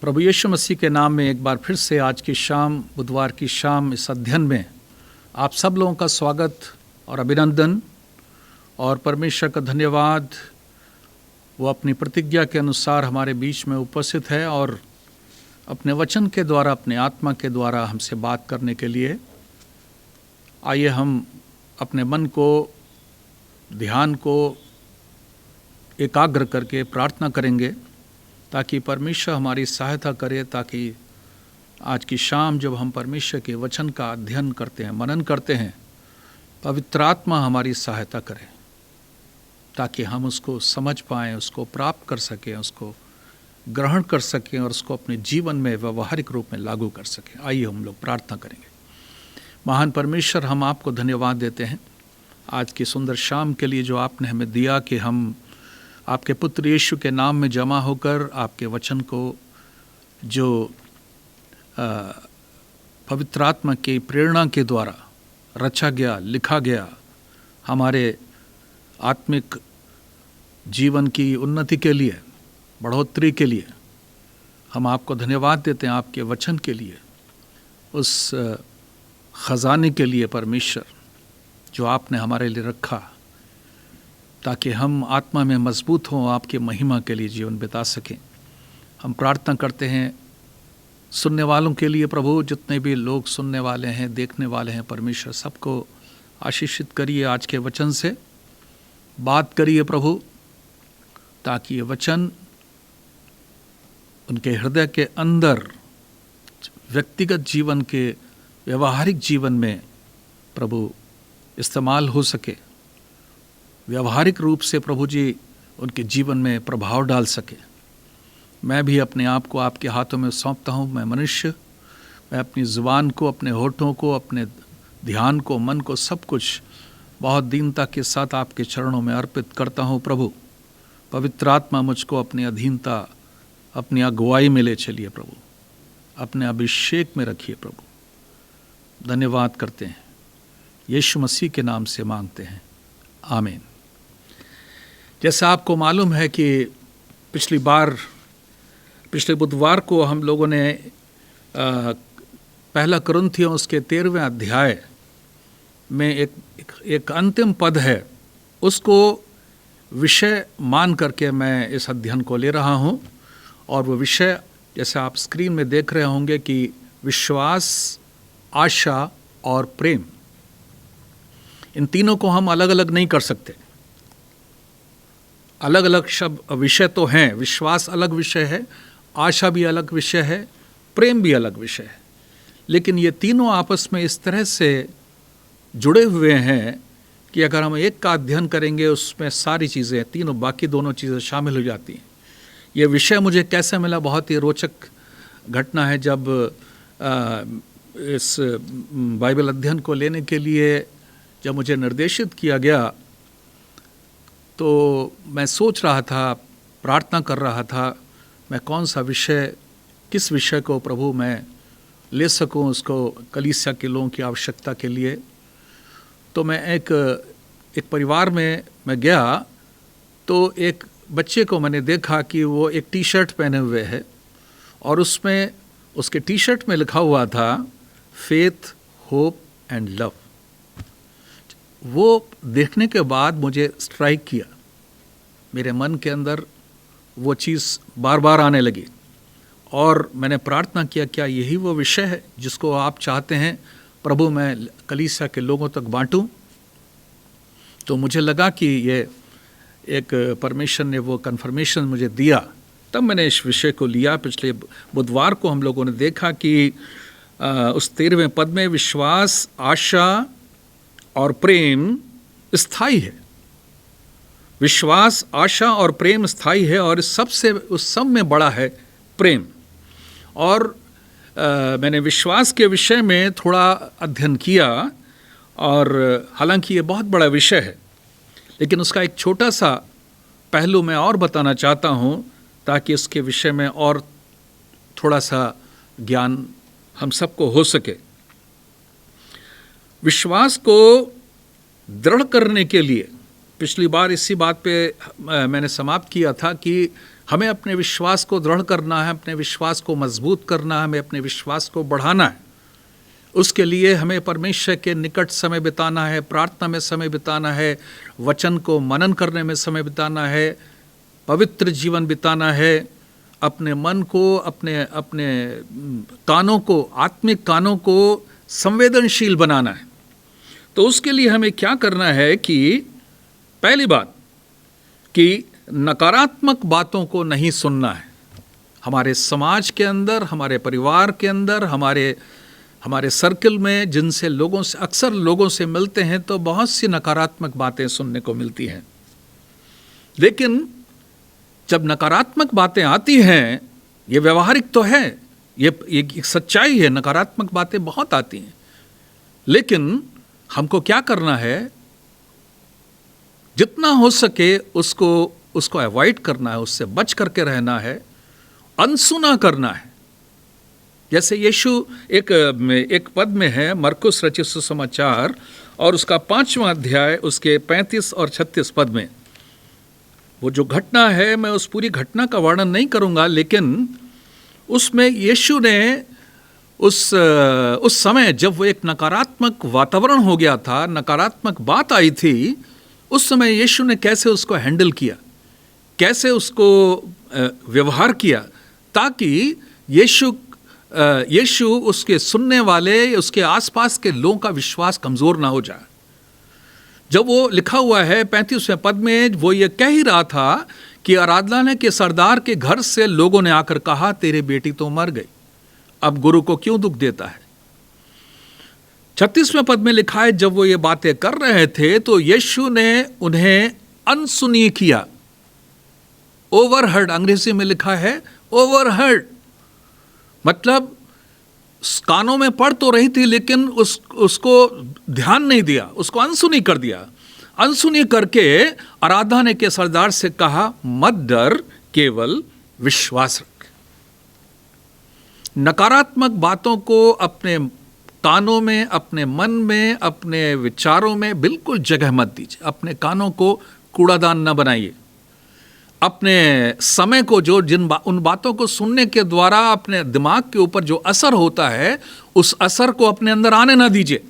प्रभु यीशु मसीह के नाम में एक बार फिर से आज की शाम, बुधवार की शाम, इस अध्ययन में आप सब लोगों का स्वागत और अभिनंदन और परमेश्वर का धन्यवाद। वो अपनी प्रतिज्ञा के अनुसार हमारे बीच में उपस्थित है और अपने वचन के द्वारा, अपने आत्मा के द्वारा हमसे बात करने के लिए। आइए हम अपने मन को, ध्यान को एकाग्र करके प्रार्थना करेंगे ताकि परमेश्वर हमारी सहायता करे, ताकि आज की शाम जब हम परमेश्वर के वचन का अध्ययन करते हैं, मनन करते हैं, पवित्र आत्मा हमारी सहायता करे ताकि हम उसको समझ पाएँ, उसको प्राप्त कर सकें, उसको ग्रहण कर सकें और उसको अपने जीवन में व्यवहारिक रूप में लागू कर सकें। आइए हम लोग प्रार्थना करेंगे। महान परमेश्वर, हम आपको धन्यवाद देते हैं आज की सुंदर शाम के लिए जो आपने हमें दिया कि हम आपके पुत्र यीशु के नाम में जमा होकर आपके वचन को जो पवित्र आत्मा की प्रेरणा के द्वारा रचा गया, लिखा गया, हमारे आत्मिक जीवन की उन्नति के लिए, बढ़ोतरी के लिए हम आपको धन्यवाद देते हैं। आपके वचन के लिए, उस खजाने के लिए परमेश्वर जो आपने हमारे लिए रखा, ताकि हम आत्मा में मजबूत हों, आपके महिमा के लिए जीवन बिता सकें। हम प्रार्थना करते हैं सुनने वालों के लिए प्रभु, जितने भी लोग सुनने वाले हैं, देखने वाले हैं, परमेश्वर सबको आशीषित करिए। आज के वचन से बात करिए प्रभु, ताकि ये वचन उनके हृदय के अंदर व्यक्तिगत जीवन के, व्यवहारिक जीवन में प्रभु इस्तेमाल हो सके, व्यवहारिक रूप से प्रभु जी उनके जीवन में प्रभाव डाल सके। मैं भी अपने आप को आपके हाथों में सौंपता हूँ। मैं मनुष्य, मैं अपनी ज़ुबान को, अपने होठों को, अपने ध्यान को, मन को, सब कुछ बहुत दीनता के साथ आपके चरणों में अर्पित करता हूँ। प्रभु पवित्र आत्मा मुझको अपनी अधीनता, अपनी अगुवाई में ले चलिए प्रभु, अपने अभिषेक में रखिए प्रभु। धन्यवाद करते हैं, यीशु मसीह के नाम से मांगते हैं, आमीन। जैसा आपको मालूम है कि पिछले बुधवार को हम लोगों ने पहला कुरिन्थियों उसके 13वें अध्याय में एक अंतिम पद है, उसको विषय मान करके मैं इस अध्ययन को ले रहा हूँ। और वो विषय, जैसे आप स्क्रीन में देख रहे होंगे, कि विश्वास, आशा और प्रेम। इन तीनों को हम अलग अलग नहीं कर सकते। अलग अलग शब्द, विषय तो हैं। विश्वास अलग विषय है, आशा भी अलग विषय है, प्रेम भी अलग विषय है, लेकिन ये तीनों आपस में इस तरह से जुड़े हुए हैं कि अगर हम एक का अध्ययन करेंगे, उसमें सारी चीज़ें, तीनों, बाकी दोनों चीज़ें शामिल हो जाती हैं। ये विषय मुझे कैसे मिला? बहुत ही रोचक घटना है। जब इस बाइबल अध्ययन को लेने के लिए जब मुझे निर्देशित किया गया, तो मैं सोच रहा था, प्रार्थना कर रहा था, मैं कौन सा विषय, किस विषय को प्रभु मैं ले सकूं, उसको कलीसिया के लोगों की आवश्यकता के लिए। तो मैं एक परिवार में मैं गया, तो एक बच्चे को मैंने देखा कि वो एक टी शर्ट पहने हुए है और उसमें, उसके टी शर्ट में लिखा हुआ था फेथ, होप एंड लव। वो देखने के बाद मुझे स्ट्राइक किया, मेरे मन के अंदर वो चीज़ बार बार आने लगी और मैंने प्रार्थना किया, क्या यही वो विषय है जिसको आप चाहते हैं प्रभु मैं कलीसिया के लोगों तक बांटूं? तो मुझे लगा कि ये एक परमेश्वर ने वो कन्फर्मेशन मुझे दिया, तब मैंने इस विषय को लिया। पिछले बुधवार को हम लोगों ने देखा कि उस 13वें पद में विश्वास, आशा और प्रेम स्थायी है। विश्वास, आशा और प्रेम स्थायी है और उस सब में बड़ा है प्रेम। और मैंने विश्वास के विषय में थोड़ा अध्ययन किया, और हालांकि ये बहुत बड़ा विषय है, लेकिन उसका एक छोटा सा पहलू मैं और बताना चाहता हूँ, ताकि इसके विषय में और थोड़ा सा ज्ञान हम सबको हो सके। विश्वास को दृढ़ करने के लिए, पिछली बार इसी बात पे मैंने समाप्त किया था कि हमें अपने विश्वास को दृढ़ करना है, अपने विश्वास को मजबूत करना है, हमें अपने विश्वास को बढ़ाना है। उसके लिए हमें परमेश्वर के निकट समय बिताना है, प्रार्थना में समय बिताना है, वचन को मनन करने में समय बिताना है, पवित्र जीवन बिताना है, अपने मन को, अपने कानों को, आत्मिक कानों को संवेदनशील बनाना है। तो उसके लिए हमें क्या करना है कि पहली बात कि नकारात्मक बातों को नहीं सुनना है। हमारे समाज के अंदर, हमारे परिवार के अंदर, हमारे सर्कल में जिनसे अक्सर लोगों से मिलते हैं तो बहुत सी नकारात्मक बातें सुनने को मिलती हैं। लेकिन जब नकारात्मक बातें आती हैं, ये व्यवहारिक तो है, ये सच्चाई है, नकारात्मक बातें बहुत आती हैं, लेकिन हमको क्या करना है, जितना हो सके उसको अवॉइड करना है, उससे बच करके रहना है, अनसुना करना है। जैसे यीशु एक पद में है, मरकुस रचित सुसमाचार और उसका 5वां अध्याय, उसके 35 और 36 पद में वो जो घटना है, मैं उस पूरी घटना का वर्णन नहीं करूंगा, लेकिन उसमें यीशु ने उस समय जब वो एक नकारात्मक वातावरण हो गया था, नकारात्मक बात आई थी, उस समय यीशु ने कैसे उसको हैंडल किया, कैसे उसको व्यवहार किया, ताकि यीशु उसके सुनने वाले, उसके आसपास के लोगों का विश्वास कमज़ोर ना हो जाए। जब वो लिखा हुआ है 35वें पद में, वो ये कह ही रहा था कि आराधनालय के सरदार के घर से लोगों ने आकर कहा, तेरी बेटी तो मर गई, अब गुरु को क्यों दुख देता है। 36वें पद में लिखा है, जब वो ये बातें कर रहे थे तो यीशु ने उन्हें अनसुनी किया। ओवरहर्ड, अंग्रेजी में लिखा है ओवरहर्ड, मतलब कानों में पड़ तो रही थी लेकिन उसको ध्यान नहीं दिया, उसको अनसुनी कर दिया। अनसुनी करके आराधना के सरदार से कहा, मत डर, केवल विश्वास रख। नकारात्मक बातों को अपने कानों में, अपने मन में, अपने विचारों में बिल्कुल जगह मत दीजिए। अपने कानों को कूड़ादान न बनाइए। अपने समय को उन बातों को सुनने के द्वारा अपने दिमाग के ऊपर जो असर होता है, उस असर को अपने अंदर आने ना दीजिए।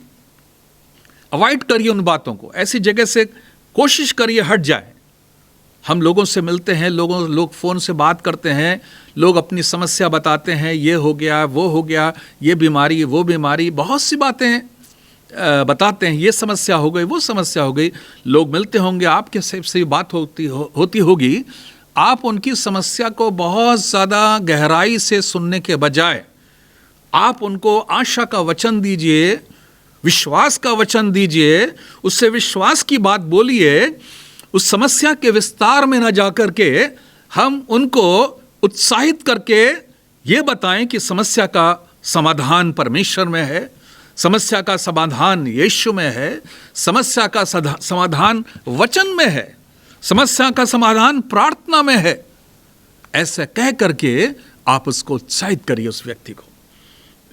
अवॉइड करिए उन बातों को, ऐसी जगह से कोशिश करिए हट जाए। हम लोगों से मिलते हैं, लोग फ़ोन से बात करते हैं, लोग अपनी समस्या बताते हैं, ये हो गया, वो हो गया, ये बीमारी, वो बीमारी, बहुत सी बातें बताते हैं, ये समस्या हो गई, वो समस्या हो गई। लोग मिलते होंगे, आपके से बात होती होगी, आप उनकी समस्या को बहुत ज़्यादा गहराई से सुनने के बजाय आप उनको आशा का वचन दीजिए, विश्वास का वचन दीजिए, उससे विश्वास की बात बोलिए। उस समस्या के विस्तार में न जाकर के हम उनको उत्साहित करके ये बताएं कि समस्या का समाधान परमेश्वर में है, समस्या का समाधान यीशु में है, समस्या का समाधान वचन में है, समस्या का समाधान प्रार्थना में है। ऐसे कह करके आप उसको उत्साहित करिए उस व्यक्ति को।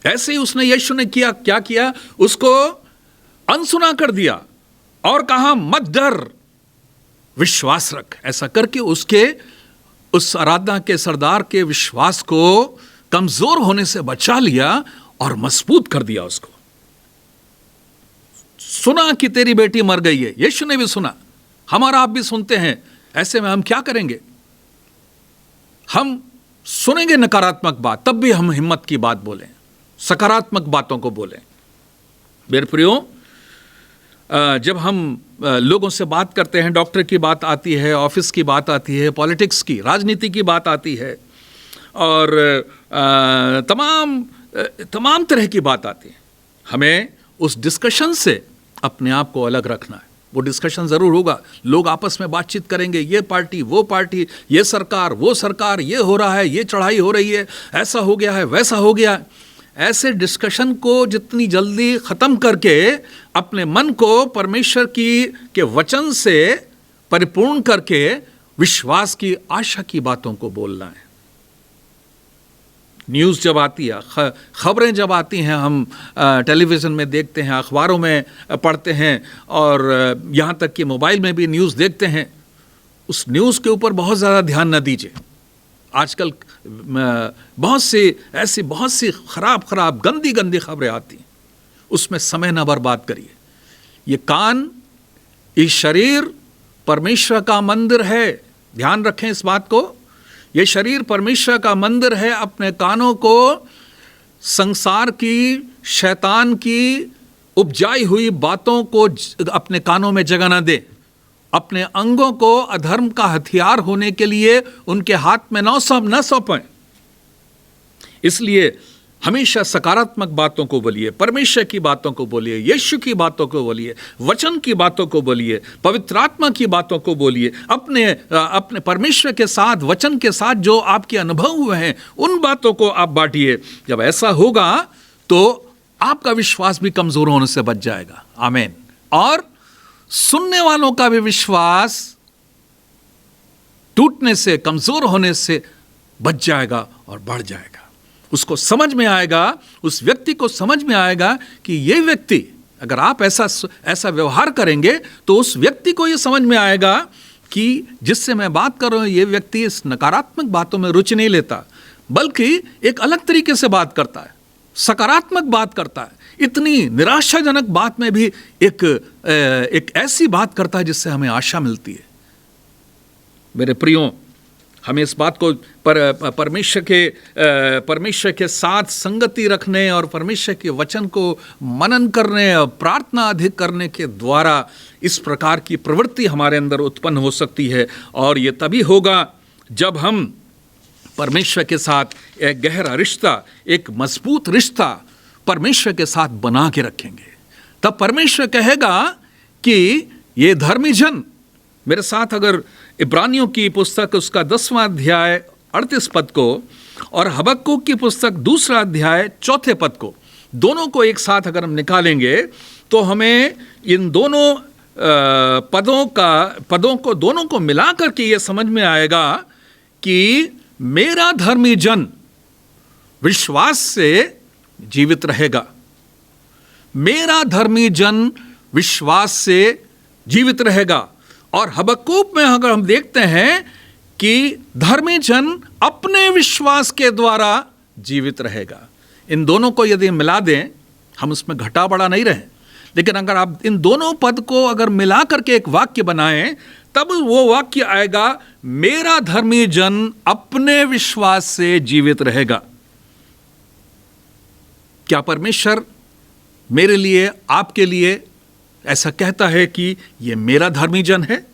ऐसे ही यीशु ने क्या किया, उसको अनसुना कर दिया और कहा, मत डर, विश्वास रख। ऐसा करके उस आराधना के सरदार के विश्वास को कमजोर होने से बचा लिया और मजबूत कर दिया उसको। सुना कि तेरी बेटी मर गई है, यीशु ने भी सुना, हमारा आप भी सुनते हैं। ऐसे में हम क्या करेंगे? हम सुनेंगे नकारात्मक बात, तब भी हम हिम्मत की बात बोलें, सकारात्मक बातों को बोलें। मेरे प्रियो, जब हम लोगों से बात करते हैं, डॉक्टर की बात आती है, ऑफिस की बात आती है, पॉलिटिक्स की, राजनीति की बात आती है, और तमाम तरह की बात आती है, हमें उस डिस्कशन से अपने आप को अलग रखना है। वो डिस्कशन ज़रूर होगा, लोग आपस में बातचीत करेंगे, ये पार्टी, वो पार्टी, ये सरकार, वो सरकार, ये हो रहा है, ये चढ़ाई हो रही है, ऐसा हो गया है, वैसा हो गया है। ऐसे डिस्कशन को जितनी जल्दी ख़त्म करके अपने मन को परमेश्वर के वचन से परिपूर्ण करके विश्वास की, आशा की बातों को बोलना है। न्यूज़ जब आती है, खबरें जब आती हैं, हम टेलीविज़न में देखते हैं, अखबारों में पढ़ते हैं, और यहाँ तक कि मोबाइल में भी न्यूज़ देखते हैं, उस न्यूज़ के ऊपर बहुत ज़्यादा ध्यान न दीजिए। आजकल बहुत सी खराब गंदी खबरें आती हैं, उसमें समय न बर्बाद करिए। ये कान, ये शरीर परमेश्वर का मंदिर है, ध्यान रखें इस बात को। ये शरीर परमेश्वर का मंदिर है। अपने कानों को संसार की, शैतान की उपजाई हुई बातों को अपने कानों में जगह न दे। अपने अंगों को अधर्म का हथियार होने के लिए उनके हाथ में न सौंपें। इसलिए हमेशा सकारात्मक बातों को बोलिए, परमेश्वर की बातों को बोलिए, यीशु की बातों को बोलिए, वचन की बातों को बोलिए, पवित्र आत्मा की बातों को बोलिए। अपने परमेश्वर के साथ, वचन के साथ जो आपके अनुभव हुए हैं उन बातों को आप बांटिए। जब ऐसा होगा तो आपका विश्वास भी कमजोर होने से बच जाएगा। आमीन। और सुनने वालों का भी विश्वास टूटने से, कमजोर होने से बच जाएगा और बढ़ जाएगा। उसको समझ में आएगा, उस व्यक्ति को समझ में आएगा कि ये व्यक्ति, अगर आप ऐसा व्यवहार करेंगे तो उस व्यक्ति को ये समझ में आएगा कि जिससे मैं बात कर रहा हूं ये व्यक्ति इस नकारात्मक बातों में रुचि नहीं लेता, बल्कि एक अलग तरीके से बात करता है, सकारात्मक बात करता है। इतनी निराशाजनक बात में भी एक ऐसी बात करता है जिससे हमें आशा मिलती है। मेरे प्रियो, हमें इस बात को परमेश्वर के साथ संगति रखने और परमेश्वर के वचन को मनन करने और प्रार्थना अधिक करने के द्वारा इस प्रकार की प्रवृत्ति हमारे अंदर उत्पन्न हो सकती है। और ये तभी होगा जब हम परमेश्वर के साथ एक गहरा रिश्ता, एक मजबूत रिश्ता परमेश्वर के साथ बना के रखेंगे। तब परमेश्वर कहेगा कि ये धर्मी जन मेरे साथ, अगर इब्रानियों की पुस्तक उसका 10वां अध्याय 38 पद को और हबक्कुक की पुस्तक 2 अध्याय 4 पद को, दोनों को एक साथ अगर हम निकालेंगे तो हमें इन दोनों पदों को दोनों को मिलाकर के ये समझ में आएगा कि मेरा धर्मी जन विश्वास से जीवित रहेगा। मेरा धर्मी जन विश्वास से जीवित रहेगा। और हबक्कुक में अगर हम देखते हैं कि धर्मी जन अपने विश्वास के द्वारा जीवित रहेगा। इन दोनों को यदि मिला दें, हम उसमें घटा बढ़ा नहीं रहे, लेकिन अगर आप इन दोनों पद को अगर मिला करके एक वाक्य बनाएं, तब वो वाक्य आएगा, मेरा धर्मी जन अपने विश्वास से जीवित रहेगा। क्या परमेश्वर मेरे लिए, आपके लिए ऐसा कहता है कि ये मेरा धर्मी जन है?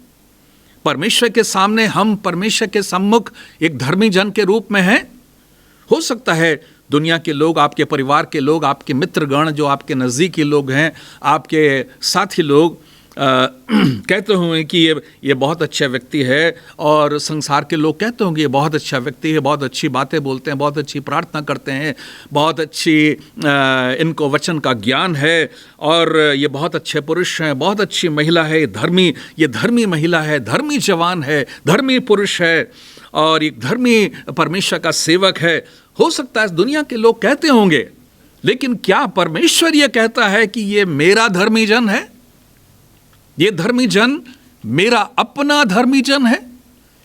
परमेश्वर के सामने हम परमेश्वर के सम्मुख एक धर्मी जन के रूप में हैं। हो सकता है दुनिया के लोग, आपके परिवार के लोग, आपके मित्रगण जो आपके नज़दीकी लोग हैं, आपके साथी लोग कहते होंगे कि ये बहुत अच्छा व्यक्ति है, और संसार के लोग कहते होंगे ये बहुत अच्छा व्यक्ति है, बहुत अच्छी बातें बोलते हैं, बहुत अच्छी प्रार्थना करते हैं, बहुत अच्छी इनको वचन का ज्ञान है, और ये बहुत अच्छे पुरुष हैं, बहुत अच्छी महिला है, ये धर्मी महिला है, धर्मी जवान है, धर्मी पुरुष है, और एक धर्मी परमेश्वर का सेवक है। हो सकता है दुनिया के लोग कहते होंगे, लेकिन क्या परमेश्वर ये कहता है कि ये मेरा धर्मी जन है? ये धर्मी जन मेरा अपना धर्मी जन है?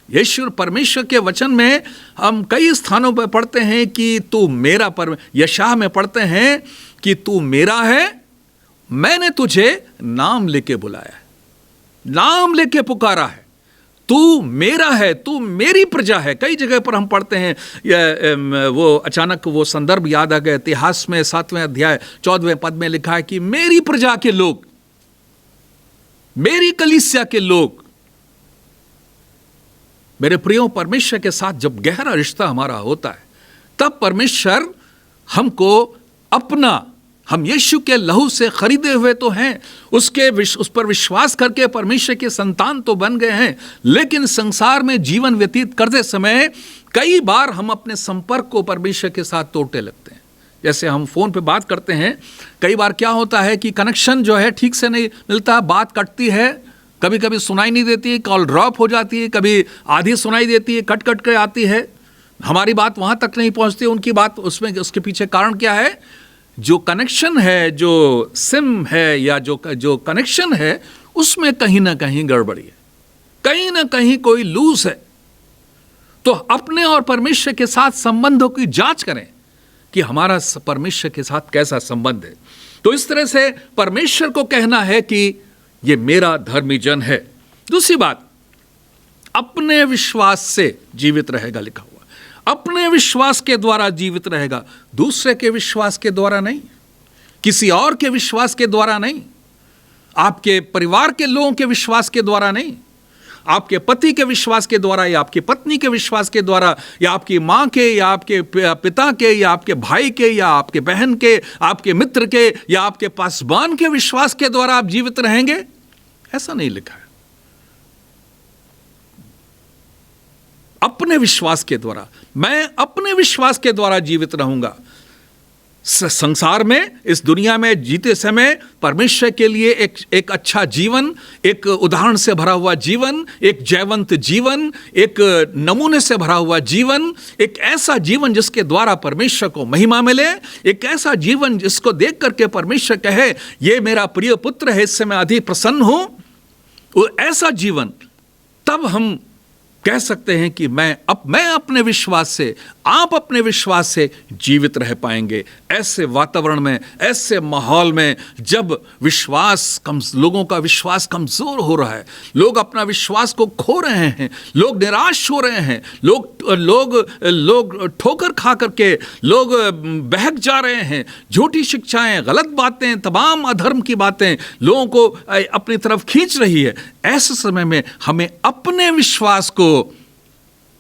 यीशु परमेश्वर के वचन में हम कई स्थानों पर पढ़ते हैं कि तू मेरा, यशायाह में पढ़ते हैं कि तू मेरा है, मैंने तुझे नाम लेके बुलाया है, नाम लेके पुकारा है, तू मेरा है, तू मेरी प्रजा है। कई जगह पर हम पढ़ते हैं, वो अचानक वो संदर्भ याद आ गया, इतिहास में 7वें अध्याय 14वें पद में लिखा है कि मेरी प्रजा के लोग, मेरी कलीसिया के लोग। मेरे प्रियो, परमेश्वर के साथ जब गहरा रिश्ता हमारा होता है, तब परमेश्वर हमको अपना, हम यीशु के लहू से खरीदे हुए तो हैं, उस पर विश्वास करके परमेश्वर के संतान तो बन गए हैं, लेकिन संसार में जीवन व्यतीत करते समय कई बार हम अपने संपर्क को परमेश्वर के साथ तोड़ने लगते हैं। जैसे हम फ़ोन पे बात करते हैं, कई बार क्या होता है कि कनेक्शन जो है ठीक से नहीं मिलता, बात कटती है, कभी कभी सुनाई नहीं देती, कॉल ड्रॉप हो जाती है, कभी आधी सुनाई देती है, कट कट के आती है, हमारी बात वहाँ तक नहीं पहुँचती, उनकी बात उसमें, उसके पीछे कारण क्या है? जो कनेक्शन है, जो सिम है या जो कनेक्शन है, उसमें कहीं ना कहीं गड़बड़ी है, कहीं ना कहीं कोई लूज है। तो अपने और परमेश्वर के साथ संबंधों की जांच करें कि हमारा परमेश्वर के साथ कैसा संबंध है। तो इस तरह से परमेश्वर को कहना है कि ये मेरा धर्मी जन है। दूसरी बात, अपने विश्वास से जीवित रहेगा, लिखा हुआ अपने विश्वास के द्वारा जीवित रहेगा, दूसरे के विश्वास के द्वारा नहीं, किसी और के विश्वास के द्वारा नहीं, आपके परिवार के लोगों के विश्वास के द्वारा नहीं, आपके पति के विश्वास के द्वारा या आपकी पत्नी के विश्वास के द्वारा या आपकी माँ के या आपके पिता के या आपके भाई के या आपके बहन के, आपके मित्र के या आपके पासबान के विश्वास के द्वारा आप जीवित रहेंगे, ऐसा नहीं लिखा है। अपने विश्वास के द्वारा, मैं अपने विश्वास के द्वारा जीवित रहूंगा। संसार में, इस दुनिया में जीते समय परमेश्वर के लिए एक अच्छा जीवन, एक उदाहरण से भरा हुआ जीवन, एक जयवंत जीवन, एक नमूने से भरा हुआ जीवन, एक ऐसा जीवन जिसके द्वारा परमेश्वर को महिमा मिले, एक ऐसा जीवन जिसको देख करके परमेश्वर कहे ये मेरा प्रिय पुत्र है, इससे मैं अधिक प्रसन्न हूं, वो ऐसा जीवन, तब हम कह सकते हैं कि मैं अपने विश्वास से, आप अपने विश्वास से जीवित रह पाएंगे। ऐसे वातावरण में, ऐसे माहौल में, जब लोगों का विश्वास कमजोर हो रहा है, लोग अपना विश्वास को खो रहे हैं, लोग निराश हो रहे हैं, लोग ठोकर खा करके लोग बहक जा रहे हैं, झूठी शिक्षाएं, गलत बातें, तमाम अधर्म की बातें लोगों को अपनी तरफ खींच रही है। ऐसे समय में हमें अपने विश्वास को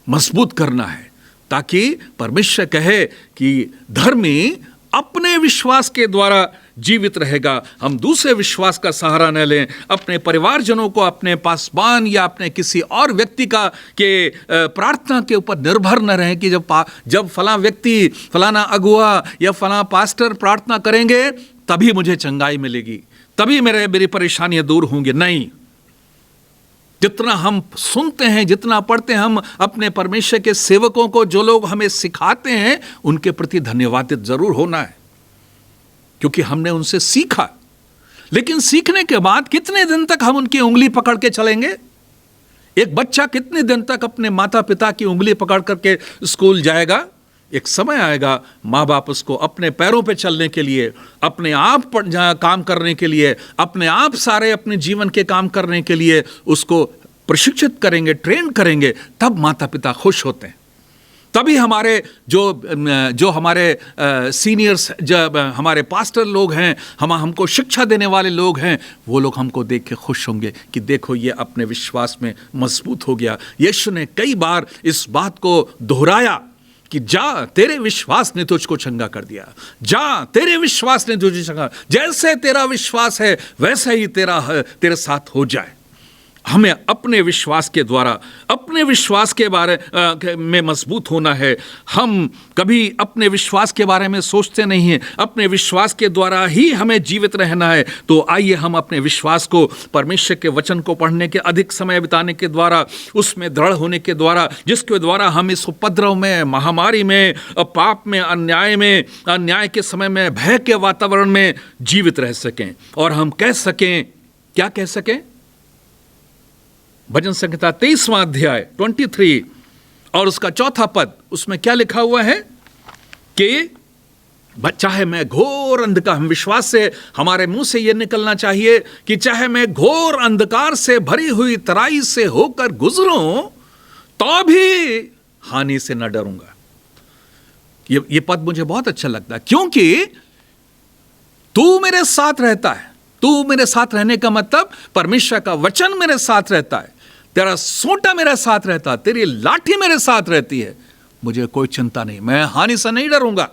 मजबूत करना है, ताकि परमेश्वर कहे कि धर्मी अपने विश्वास के द्वारा जीवित रहेगा। हम दूसरे विश्वास का सहारा न लें, अपने परिवारजनों को, अपने पासबान या अपने किसी और व्यक्ति के प्रार्थना के ऊपर निर्भर न रहें कि जब फलां व्यक्ति, फलाना अगुआ या फलां पास्टर प्रार्थना करेंगे तभी मुझे चंगाई मिलेगी, तभी मेरी परेशानियां दूर होंगी। नहीं, जितना हम सुनते हैं, जितना पढ़ते हैं, हम अपने परमेश्वर के सेवकों को, जो लोग हमें सिखाते हैं, उनके प्रति धन्यवादित जरूर होना है, क्योंकि हमने उनसे सीखा। लेकिन सीखने के बाद कितने दिन तक हम उनकी उंगली पकड़ के चलेंगे? एक बच्चा कितने दिन तक अपने माता पिता की उंगली पकड़ करके स्कूल जाएगा? एक समय आएगा, माँ बाप उसको अपने पैरों पे चलने के लिए, अपने आप काम करने के लिए, अपने आप सारे अपने जीवन के काम करने के लिए उसको प्रशिक्षित करेंगे, ट्रेन करेंगे, तब माता पिता खुश होते हैं। तभी हमारे जो हमारे सीनियर्स, जब हमारे पास्टर लोग हैं, हमको शिक्षा देने वाले लोग हैं, वो लोग हमको देख के खुश होंगे कि देखो ये अपने विश्वास में मजबूत हो गया। यीशु ने कई बार इस बात को दोहराया कि जा, तेरे विश्वास ने तुझको चंगा कर दिया, जा, तेरे विश्वास ने तुझे चंगा, जैसे तेरा विश्वास है वैसा ही तेरे साथ हो जाए। हमें अपने विश्वास के द्वारा, अपने विश्वास के बारे में मजबूत होना है। हम कभी अपने विश्वास के बारे में सोचते नहीं हैं, अपने विश्वास के द्वारा ही हमें जीवित रहना है। तो आइए हम अपने विश्वास को परमेश्वर के वचन को पढ़ने के, अधिक समय बिताने के द्वारा, उसमें दृढ़ होने के द्वारा, जिसके द्वारा हम इस उपद्रव में, महामारी में, पाप में, अन्याय के समय में, भय के वातावरण में जीवित रह सकें। और हम कह सकें, क्या कह सकें? भजन संहिता 23वां अध्याय 23 और उसका 4था पद, उसमें क्या लिखा हुआ है कि चाहे मैं घोर अंधकार, हम विश्वास से, हमारे मुंह से यह निकलना चाहिए कि चाहे मैं घोर अंधकार से भरी हुई तराई से होकर गुजरूं तो भी हानि से न डरूंगा। ये पद मुझे बहुत अच्छा लगता है, क्योंकि तू मेरे साथ रहता है। तू मेरे साथ रहने का मतलब परमेश्वर का वचन मेरे साथ रहता है, तेरा सोंटा मेरे साथ रहता है, तेरी लाठी मेरे साथ रहती है, मुझे कोई चिंता नहीं, मैं हानि से नहीं डरूंगा,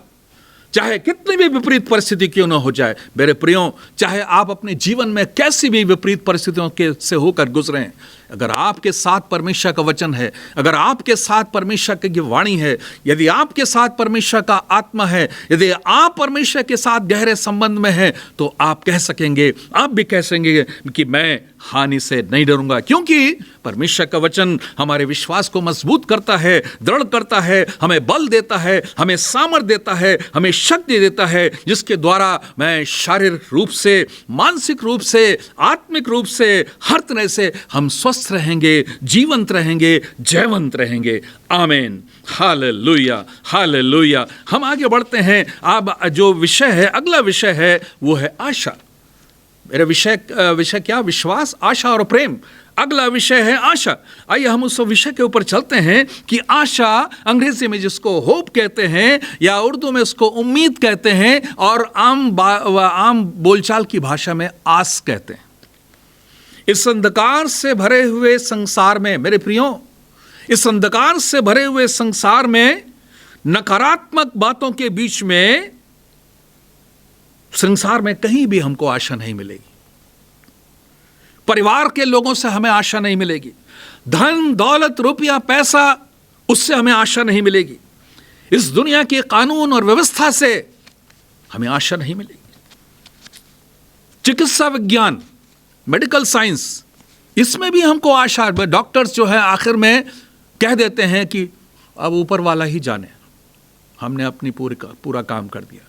चाहे कितनी भी विपरीत परिस्थिति क्यों ना हो जाए। मेरे प्रियो, चाहे आप अपने जीवन में कैसी भी विपरीत परिस्थितियों से होकर गुजरे, अगर आपके साथ परमेश्वर का वचन है, अगर आपके साथ परमेश्वर की वाणी है, यदि आपके साथ परमेश्वर का आत्मा है, यदि आप परमेश्वर के साथ गहरे संबंध में हैं, तो आप कह सकेंगे, आप भी कह सकेंगे कि मैं हानि से नहीं डरूंगा, क्योंकि परमेश्वर का वचन हमारे विश्वास को मजबूत करता है, दृढ़ करता है, हमें बल देता है, हमें सामर्थ देता है, हमें शक्ति देता है, जिसके द्वारा मैं शारीरिक रूप से, मानसिक रूप से, आत्मिक रूप से, हर तरह से हम स्वस्थ स्वस्थ रहेंगे, जीवंत रहेंगे, जयवंत रहेंगे। आमीन, हालेलुया, हालेलुया। हम आगे बढ़ते हैं। अब जो विषय है, अगला विषय है, वो है आशा। मेरा विषय क्या? विश्वास, आशा और प्रेम। अगला विषय है आशा। आइए हम उस विषय के ऊपर चलते हैं कि आशा, अंग्रेजी में जिसको होप कहते हैं या उर्दू में उसको उम्मीद कहते हैं, और आम बोलचाल की भाषा में आस कहते हैं। इस अंधकार से भरे हुए संसार में, मेरे प्रियो, इस अंधकार से भरे हुए संसार में, नकारात्मक बातों के बीच में, संसार में कहीं भी हमको आशा नहीं मिलेगी। परिवार के लोगों से हमें आशा नहीं मिलेगी। धन दौलत, रुपया, पैसा, उससे हमें आशा नहीं मिलेगी। इस दुनिया के कानून और व्यवस्था से हमें आशा नहीं मिलेगी। चिकित्सा विज्ञान, मेडिकल साइंस, इसमें भी हमको आशा, डॉक्टर्स जो है आखिर में कह देते हैं कि अब ऊपर वाला ही जाने, हमने अपनी पूरा काम कर दिया।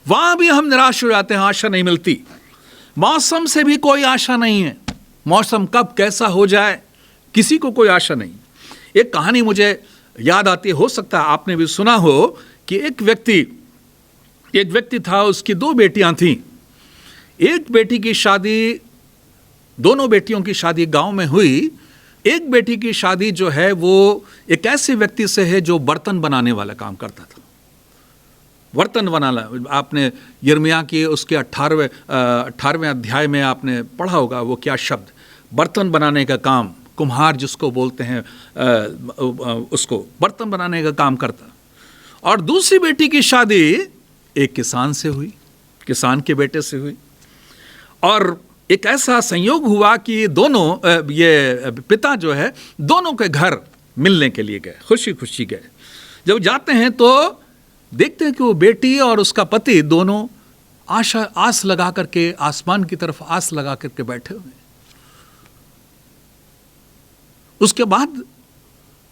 वहां भी हम निराश हो जाते हैं, आशा नहीं मिलती। मौसम से भी कोई आशा नहीं है, मौसम कब कैसा हो जाए किसी को कोई आशा नहीं। एक कहानी मुझे याद आती है, हो सकता है आपने भी सुना हो, कि एक व्यक्ति था, उसकी 2 बेटियां थीं। एक बेटी की शादी, दोनों बेटियों की शादी गांव में हुई। एक बेटी की शादी जो है वो एक ऐसे व्यक्ति से है जो बर्तन बनाने वाला काम करता था। बर्तन बनाना, आपने यिर्मयाह की उसके 18वें अध्याय में आपने पढ़ा होगा, वो क्या शब्द, बर्तन बनाने का काम, कुम्हार जिसको बोलते हैं, उसको बर्तन बनाने का काम करता। और दूसरी बेटी की शादी एक किसान से हुई, किसान के बेटे से हुई। और एक ऐसा संयोग हुआ कि दोनों, ये पिता जो है, दोनों के घर मिलने के लिए गए, खुशी खुशी गए। जब जाते हैं तो देखते हैं कि वो बेटी और उसका पति दोनों आस लगा करके, आसमान की तरफ आस लगा करके बैठे हुए। उसके बाद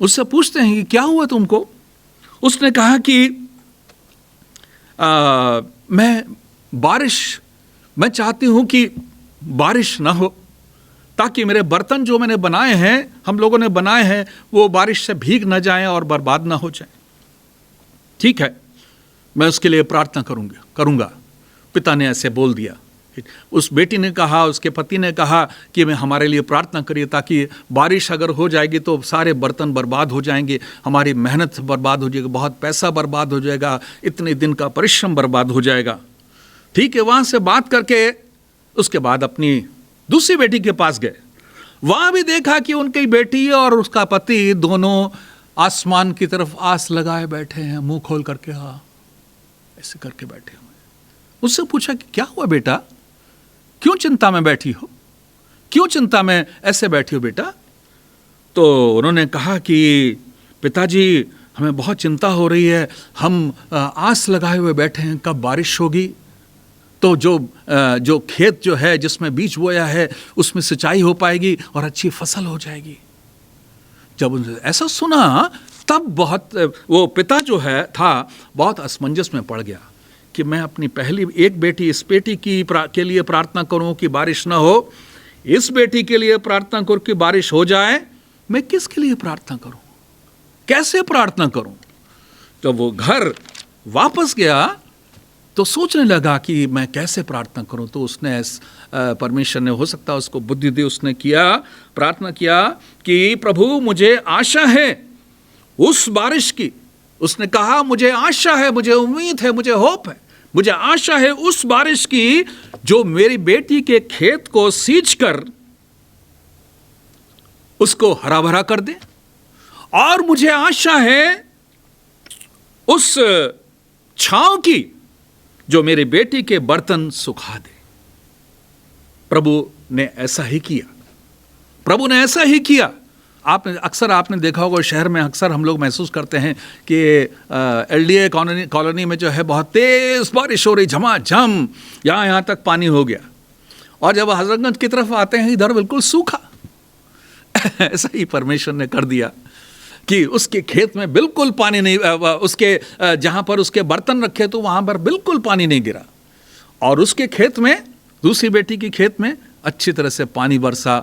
उससे पूछते हैं कि क्या हुआ तुमको? उसने कहा कि मैं चाहती हूं कि बारिश ना हो, ताकि मेरे बर्तन जो मैंने बनाए हैं, हम लोगों ने बनाए हैं, वो बारिश से भीग ना जाएं और बर्बाद ना हो जाएं। ठीक है, मैं उसके लिए प्रार्थना करूंगा। पिता ने ऐसे बोल दिया। उस बेटी ने कहा, उसके पति ने कहा कि मैं हमारे लिए प्रार्थना करिए, ताकि बारिश अगर हो जाएगी तो सारे बर्तन बर्बाद हो जाएंगे, हमारी मेहनत बर्बाद हो जाएगी, बहुत पैसा बर्बाद हो जाएगा, इतने दिन का परिश्रम बर्बाद हो जाएगा। ठीक है, वहाँ से बात करके उसके बाद अपनी दूसरी बेटी के पास गए। वहाँ भी देखा कि उनकी बेटी और उसका पति दोनों आसमान की तरफ आस लगाए बैठे हैं, मुंह खोल करके, हाँ ऐसे करके बैठे हुए। उससे पूछा कि क्या हुआ बेटा, क्यों चिंता में बैठी हो, क्यों चिंता में ऐसे बैठी हो बेटा? तो उन्होंने कहा कि पिताजी, हमें बहुत चिंता हो रही है, हम आस लगाए हुए बैठे हैं कब बारिश होगी, तो जो खेत जो है जिसमें बीज बोया है उसमें सिंचाई हो पाएगी और अच्छी फसल हो जाएगी। जब उन्होंने ऐसा सुना तब बहुत, वो पिता जो है था बहुत असमंजस में पड़ गया कि मैं अपनी पहली एक बेटी, इस बेटी के लिए प्रार्थना करूं कि बारिश ना हो, इस बेटी के लिए प्रार्थना करूं कि बारिश हो जाए, मैं किसके लिए प्रार्थना करूं, कैसे प्रार्थना करूं? तो वो घर वापस गया तो सोचने लगा कि मैं कैसे प्रार्थना करूं। तो उसने परमेश्वर ने, हो सकता है उसको बुद्धि दी, उसने प्रार्थना किया कि प्रभु मुझे आशा है उस बारिश की। उसने कहा मुझे आशा है, मुझे उम्मीद है, मुझे होप है, मुझे आशा है उस बारिश की जो मेरी बेटी के खेत को सींच कर उसको हरा भरा कर दे, और मुझे आशा है उस छांव की जो मेरी बेटी के बर्तन सुखा दे। प्रभु ने ऐसा ही किया, प्रभु ने ऐसा ही किया। आपने देखा होगा, शहर में अक्सर हम लोग महसूस करते हैं कि एलडीए कॉलोनी में जो है बहुत तेज बारिश हो रही, झमाझम, यहाँ तक पानी हो गया, और जब हजरतगंज की तरफ आते हैं इधर बिल्कुल सूखा। ऐसा ही परमेश्वर ने कर दिया कि उसके खेत में बिल्कुल पानी नहीं, उसके जहाँ पर उसके बर्तन रखे तो वहाँ पर बिल्कुल पानी नहीं गिरा, और उसके खेत में, दूसरी बेटी की खेत में अच्छी तरह से पानी बरसा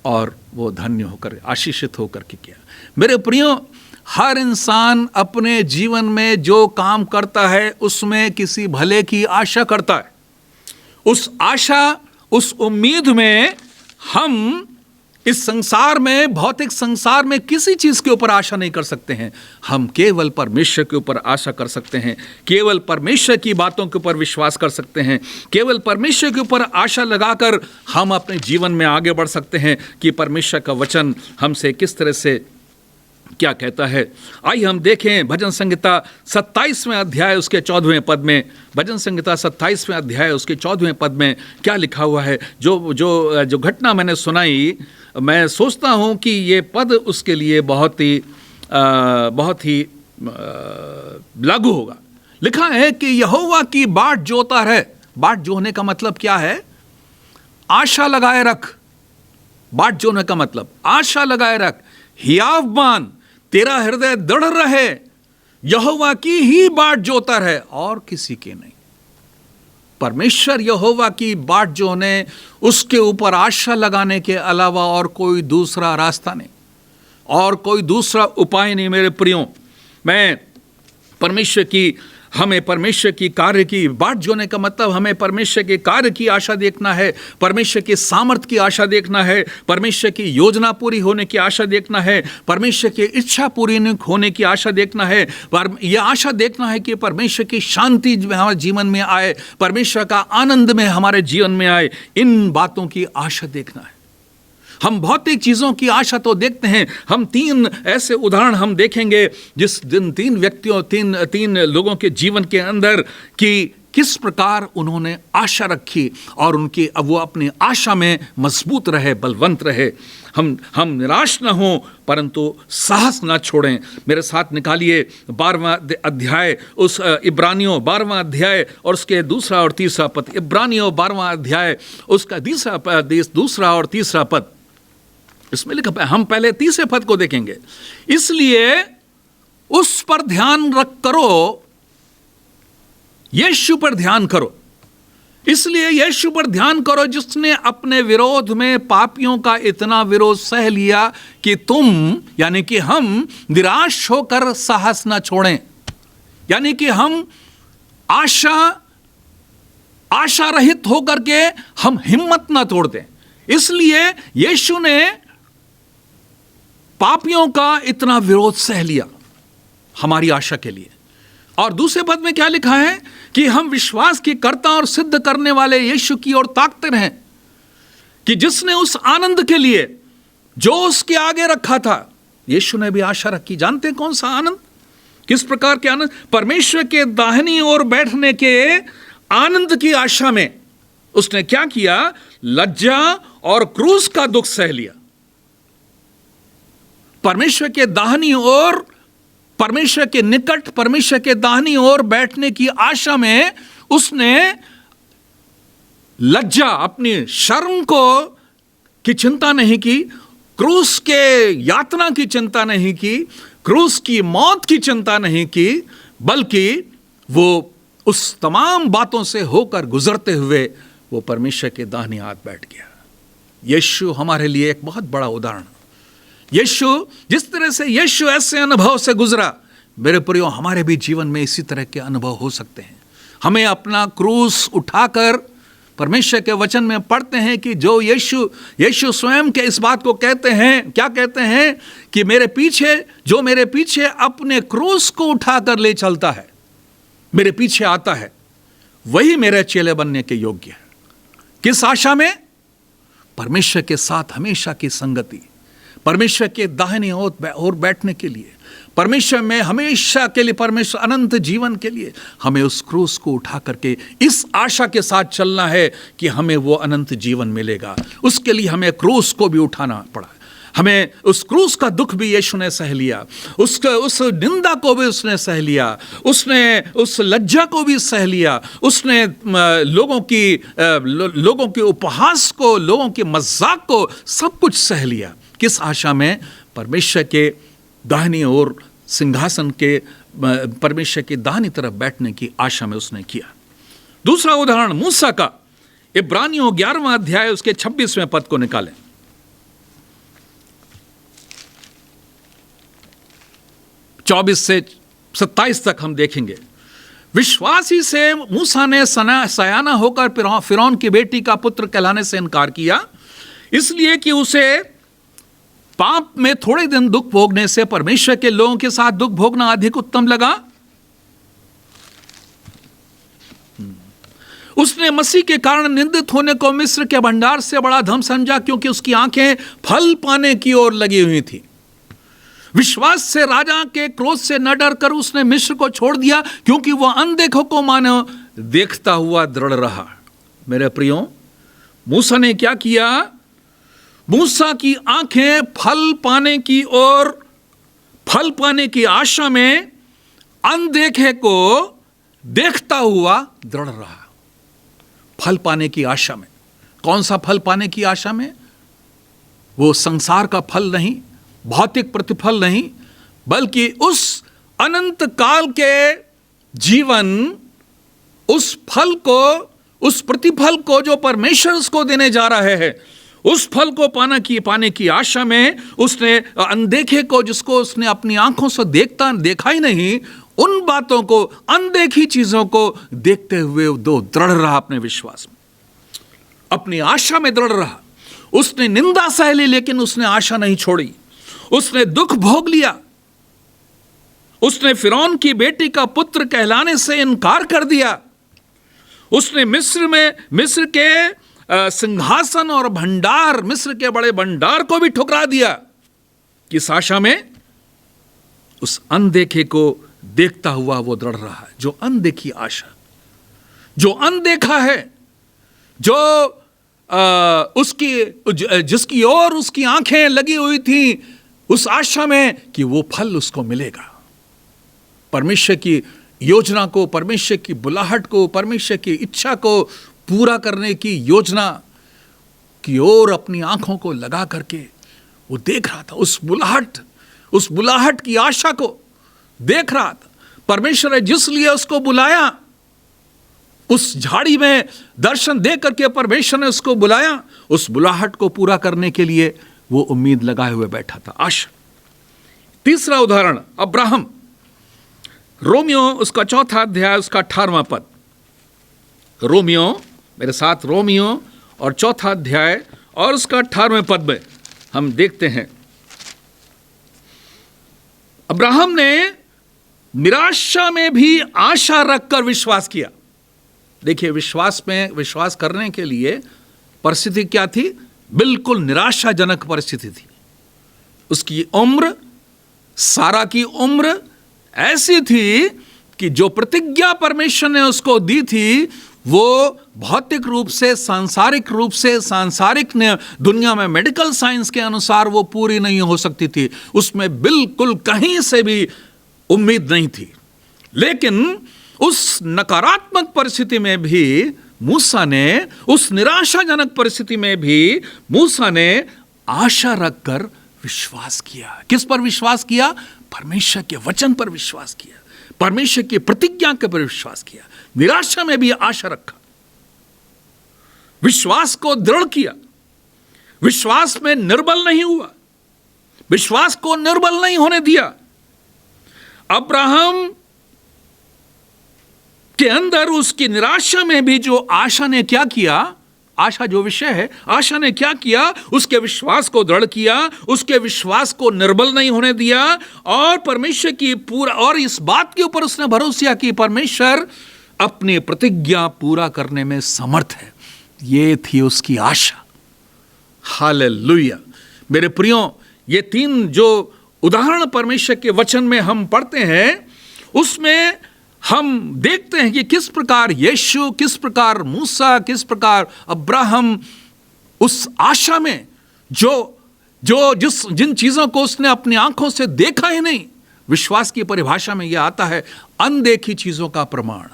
और वो धन्य होकर, आशीषित होकर के किया। मेरे प्रियो, हर इंसान अपने जीवन में जो काम करता है उसमें किसी भले की आशा करता है। उस आशा, उस उम्मीद में हम इस संसार में, भौतिक संसार में किसी चीज के ऊपर आशा नहीं कर सकते हैं। हम केवल परमेश्वर के ऊपर आशा कर सकते हैं, केवल परमेश्वर की बातों के ऊपर विश्वास कर सकते हैं, केवल परमेश्वर के ऊपर आशा लगाकर हम अपने जीवन में आगे बढ़ सकते हैं कि परमेश्वर का वचन हमसे किस तरह से क्या कहता है। आइए हम देखें भजन संहिता 27वें अध्याय उसके 14वें पद में। भजन संहिता 27वें अध्याय उसके 14वें पद में क्या लिखा हुआ है। जो घटना मैंने सुनाई, मैं सोचता हूं कि ये पद उसके लिए बहुत ही लागू होगा। लिखा है कि यहोवा की बाट जोता रहे। बाट जोने का मतलब क्या है? आशा लगाए रख। बाट जोने का मतलब आशा लगाए रख। हियाव मान, तेरा हृदय दृढ़ रहे, यहोवा की ही बाट जोता रहे और किसी के नहीं। परमेश्वर यहोवा की बाट जोने, उसके ऊपर आशा लगाने के अलावा और कोई दूसरा रास्ता नहीं और कोई दूसरा उपाय नहीं। मेरे प्रियो, हमें परमेश्वर की कार्य की बाट जोने का मतलब हमें परमेश्वर के कार्य की आशा देखना है, परमेश्वर के सामर्थ्य की आशा देखना है, परमेश्वर की योजना पूरी होने की आशा देखना है, परमेश्वर की इच्छा पूरी होने की आशा देखना है। यह आशा देखना है कि परमेश्वर की शांति हमारे जीवन में आए, परमेश्वर का आनंद में हमारे जीवन में आए। इन बातों की आशा देखना है। हम भौतिक चीजों की आशा तो देखते हैं। हम 3 ऐसे उदाहरण हम देखेंगे जिस दिन 3 व्यक्तियों, तीन लोगों के जीवन के अंदर कि किस प्रकार उन्होंने आशा रखी और वो अपनी आशा में मजबूत रहे, बलवंत रहे। हम निराश न हों परंतु साहस न छोड़ें। मेरे साथ निकालिए 12वां अध्याय, उस इब्रानियों 12वां अध्याय और उसके दूसरा और तीसरा पद। इब्रानियों 12वां अध्याय उसका दूसरा और तीसरा पद। इसमें लिखा है, हम पहले तीसरे पद को देखेंगे। इसलिए उस पर ध्यान रख करो, यीशु पर ध्यान करो। इसलिए यीशु पर ध्यान करो जिसने अपने विरोध में पापियों का इतना विरोध सह लिया कि तुम, यानी कि हम निराश होकर साहस ना छोड़ें, यानी कि हम आशा रहित होकर के हम हिम्मत ना तोड़ दें। इसलिए यीशु ने पापियों का इतना विरोध सह लिया हमारी आशा के लिए। और दूसरे पद में क्या लिखा है कि हम विश्वास की कर्ता और सिद्ध करने वाले यीशु की ओर ताकते रहें, कि जिसने उस आनंद के लिए जो उसके आगे रखा था, यीशु ने भी आशा रखी। जानते हैं कौन सा आनंद? किस प्रकार के आनंद? परमेश्वर के दाहिनी ओर बैठने के आनंद की आशा में उसने क्या किया? लज्जा और क्रूस का दुख सह लिया। परमेश्वर के दाहिनी ओर, परमेश्वर के निकट, परमेश्वर के दाहिनी ओर बैठने की आशा में उसने लज्जा, अपनी शर्म की चिंता नहीं की, क्रूस के यातना की चिंता नहीं की, क्रूस की मौत की चिंता नहीं की, बल्कि वो उस तमाम बातों से होकर गुजरते हुए वो परमेश्वर के दाहिने हाथ बैठ गया। यीशु हमारे लिए एक बहुत बड़ा उदाहरण। यीशु, जिस तरह से यीशु ऐसे अनुभव से गुजरा, मेरे प्रियो, हमारे भी जीवन में इसी तरह के अनुभव हो सकते हैं। हमें अपना क्रूस उठाकर, परमेश्वर के वचन में पढ़ते हैं कि जो यीशु स्वयं के इस बात को कहते हैं, क्या कहते हैं कि जो मेरे पीछे अपने क्रूस को उठाकर ले चलता है, मेरे पीछे आता है, वही मेरे चेले बनने के योग्य है। किस आशा में? परमेश्वर के साथ हमेशा की संगति, परमेश्वर के दाहिने ओर बैठने के लिए, परमेश्वर में हमेशा के लिए, परमेश्वर अनंत जीवन के लिए हमें उस क्रूस को उठा करके इस आशा के साथ चलना है कि हमें वो अनंत जीवन मिलेगा। उसके लिए हमें क्रूस को भी उठाना पड़ा। हमें उस क्रूस का दुख भी यीशु ने सह लिया, उस निंदा को भी उसने सह लिया, उसने उस लज्जा को भी सह लिया, उसने लोगों के उपहास को, लोगों के मजाक को, सब कुछ सह लिया। किस आशा में? परमेश्वर के दाहिनी ओर सिंहासन के, परमेश्वर के दाहिनी तरफ बैठने की आशा में उसने किया। दूसरा उदाहरण मूसा का, इब्रानियों 11वां अध्याय उसके 26वें पद को निकालें। 24 से 27 तक हम देखेंगे। विश्वासी से मूसा ने सयाना होकर फिरौन की बेटी का पुत्र कहलाने से इनकार किया, इसलिए कि उसे पाप में थोड़े दिन दुख भोगने से परमेश्वर के लोगों के साथ दुख भोगना अधिक उत्तम लगा। उसने मसीह के कारण निंदित होने को मिस्र के भंडार से बड़ा धन समझा, क्योंकि उसकी आंखें फल पाने की ओर लगी हुई थी। विश्वास से राजा के क्रोध से न डरकर उसने मिस्र को छोड़ दिया, क्योंकि वह अनदेखों को मानो देखता हुआ दृढ़ रहा। मेरे प्रियो, मूसा ने क्या किया? मूसा की आंखें फल पाने की ओर, फल पाने की आशा में अनदेखे को देखता हुआ दृढ़ रहा। फल पाने की आशा में। कौन सा फल पाने की आशा में? वो संसार का फल नहीं, भौतिक प्रतिफल नहीं, बल्कि उस अनंत काल के जीवन, उस फल को, उस प्रतिफल को जो परमेश्वर उसको देने जा रहा है, उस फल को पाने की आशा में उसने अनदेखे को, जिसको उसने अपनी आंखों से देखा ही नहीं, उन बातों को, अनदेखी चीजों को देखते हुए दो दृढ़ रहा अपने विश्वास में, अपनी आशा में दृढ़ रहा। उसने निंदा सह ली, लेकिन उसने आशा नहीं छोड़ी। उसने दुख भोग लिया। उसने फिरौन की बेटी का पुत्र कहलाने से इनकार कर दिया। उसने मिस्र के सिंहासन और भंडार, मिस्र के बड़े भंडार को भी ठुकरा दिया। किस आशा में? उस अनदेखे को देखता हुआ वो दृढ़ रहा है। जो अनदेखी आशा, जो अनदेखा है, जो जिसकी ओर उसकी आंखें लगी हुई थी, उस आशा में कि वो फल उसको मिलेगा। परमेश्वर की योजना को, परमेश्वर की बुलाहट को, परमेश्वर की इच्छा को पूरा करने की योजना की ओर अपनी आंखों को लगा करके वो देख रहा था। उस बुलाहट की आशा को देख रहा था। परमेश्वर ने जिस लिए उसको बुलाया, उस झाड़ी में दर्शन दे करके परमेश्वर ने उसको बुलाया, उस बुलाहट को पूरा करने के लिए वो उम्मीद लगाए हुए बैठा था, आशा। तीसरा उदाहरण, अब्राहम। रोमियो उसका 4 अध्याय उसका 18वां पद। रोमियो, मेरे साथ, रोमियो और 4 अध्याय और उसका 18वें पद में हम देखते हैं, अब्राहम ने निराशा में भी आशा रखकर विश्वास किया। देखिए, विश्वास करने के लिए परिस्थिति क्या थी? बिल्कुल निराशाजनक परिस्थिति थी। उसकी उम्र, सारा की उम्र ऐसी थी कि जो प्रतिज्ञा परमेश्वर ने उसको दी थी, वो भौतिक रूप से, सांसारिक रूप से, सांसारिक ने दुनिया में मेडिकल साइंस के अनुसार वो पूरी नहीं हो सकती थी। उसमें बिल्कुल कहीं से भी उम्मीद नहीं थी। लेकिन उस नकारात्मक परिस्थिति में भी मूसा ने, उस निराशाजनक परिस्थिति में भी मूसा ने आशा रखकर विश्वास किया। किस पर विश्वास किया? परमेश्वर के वचन पर विश्वास किया, परमेश्वर की प्रतिज्ञा के पर विश्वास किया। निराशा में भी आशा रखा, विश्वास को दृढ़ किया, विश्वास में निर्बल नहीं हुआ, विश्वास को निर्बल नहीं होने दिया। अब्राहम के अंदर उसकी निराशा में भी जो आशा ने क्या किया, आशा जो विषय है, आशा ने क्या किया? उसके विश्वास को दृढ़ किया, उसके विश्वास को निर्बल नहीं होने दिया, और परमेश्वर की पूरा, और इस बात के ऊपर उसने भरोसा कि परमेश्वर अपनी प्रतिज्ञा पूरा करने में समर्थ है। ये थी उसकी आशा। हालेलुया। मेरे प्रियो, ये 3 जो उदाहरण परमेश्वर के वचन में हम पढ़ते हैं, उसमें हम देखते हैं कि किस प्रकार यीशु, किस प्रकार मूसा, किस प्रकार अब्राहम उस आशा में जिन चीजों को उसने अपनी आंखों से देखा ही नहीं, विश्वास की परिभाषा में यह आता है अनदेखी चीजों का प्रमाण,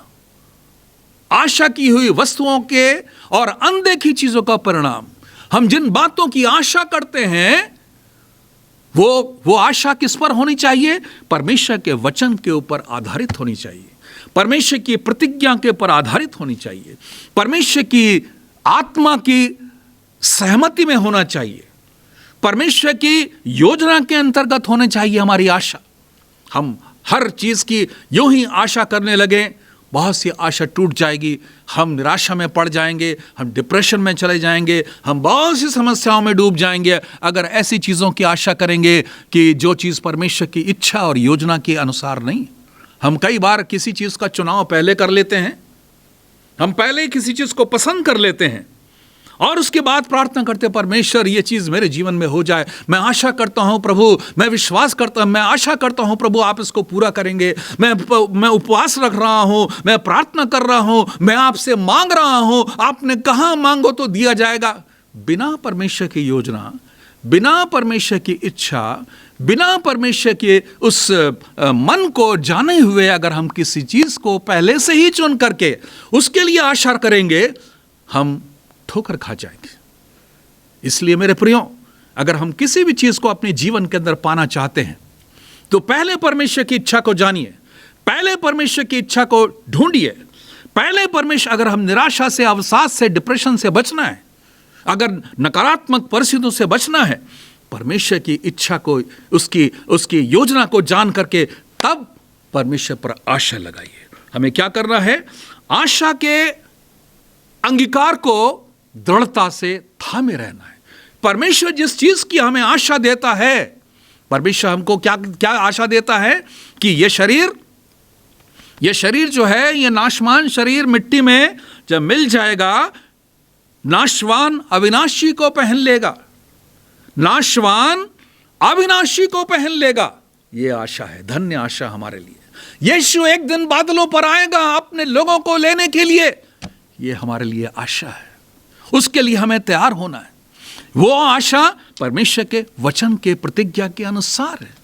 आशा की हुई वस्तुओं के और अनदेखी चीजों का परिणाम। हम जिन बातों की आशा करते हैं, वो आशा किस पर होनी चाहिए? परमेश्वर के वचन के ऊपर आधारित होनी चाहिए, परमेश्वर की प्रतिज्ञा के ऊपर आधारित होनी चाहिए, परमेश्वर की आत्मा की सहमति में होना चाहिए, परमेश्वर की योजना के अंतर्गत होनी चाहिए हमारी आशा। हर चीज़ की यूं ही आशा करने लगे, बहुत सी आशा टूट जाएगी, हम निराशा में पड़ जाएंगे, हम डिप्रेशन में चले जाएंगे, हम बहुत सी समस्याओं में डूब जाएंगे अगर ऐसी चीज़ों की आशा करेंगे कि जो चीज़ परमेश्वर की इच्छा और योजना के अनुसार नहीं। हम कई बार किसी चीज़ का चुनाव पहले कर लेते हैं, हम पहले ही किसी चीज़ को पसंद कर लेते हैं और उसके बाद प्रार्थना करते हैं, परमेश्वर ये चीज़ मेरे जीवन में हो जाए, मैं आशा करता हूँ प्रभु, मैं विश्वास करता हूँ, मैं आशा करता हूँ प्रभु आप इसको पूरा करेंगे, मैं उपवास रख रहा हूँ, मैं प्रार्थना कर रहा हूँ, मैं आपसे मांग रहा हूँ, आपने कहा मांगो तो दिया जाएगा। बिना परमेश्वर की योजना, बिना परमेश्वर की इच्छा, बिना परमेश्वर के उस मन को जाने हुए अगर हम किसी चीज़ को पहले से ही चुन करके उसके लिए आशा करेंगे, हम ठोकर खा जाएंगे। इसलिए मेरे प्रियो, अगर हम किसी भी चीज को अपने जीवन के अंदर पाना चाहते हैं तो पहले परमेश्वर की इच्छा को जानिए, पहले परमेश्वर की इच्छा को ढूंढिए, पहले परमेश्वर। अगर हम निराशा से, अवसाद से, डिप्रेशन से बचना है, अगर नकारात्मक परिस्थितियों से बचना है, परमेश्वर की इच्छा को, उसकी योजना को जान करके तब परमेश्वर पर आशा लगाइए। हमें क्या करना है? आशा के अंगीकार को दृढ़ता से थामे रहना है। परमेश्वर जिस चीज की हमें आशा देता है, परमेश्वर हमको क्या क्या आशा देता है कि ये शरीर जो है, ये नाशवान शरीर मिट्टी में जब मिल जाएगा, नाशवान अविनाशी को पहन लेगा, नाशवान अविनाशी को पहन लेगा। ये आशा है, धन्य आशा हमारे लिए। यीशु एक दिन बादलों पर आएगा अपने लोगों को लेने के लिए, ये हमारे लिए आशा है। उसके लिए हमें तैयार होना है। वो आशा परमेश्वर के वचन के प्रतिज्ञा के अनुसार है।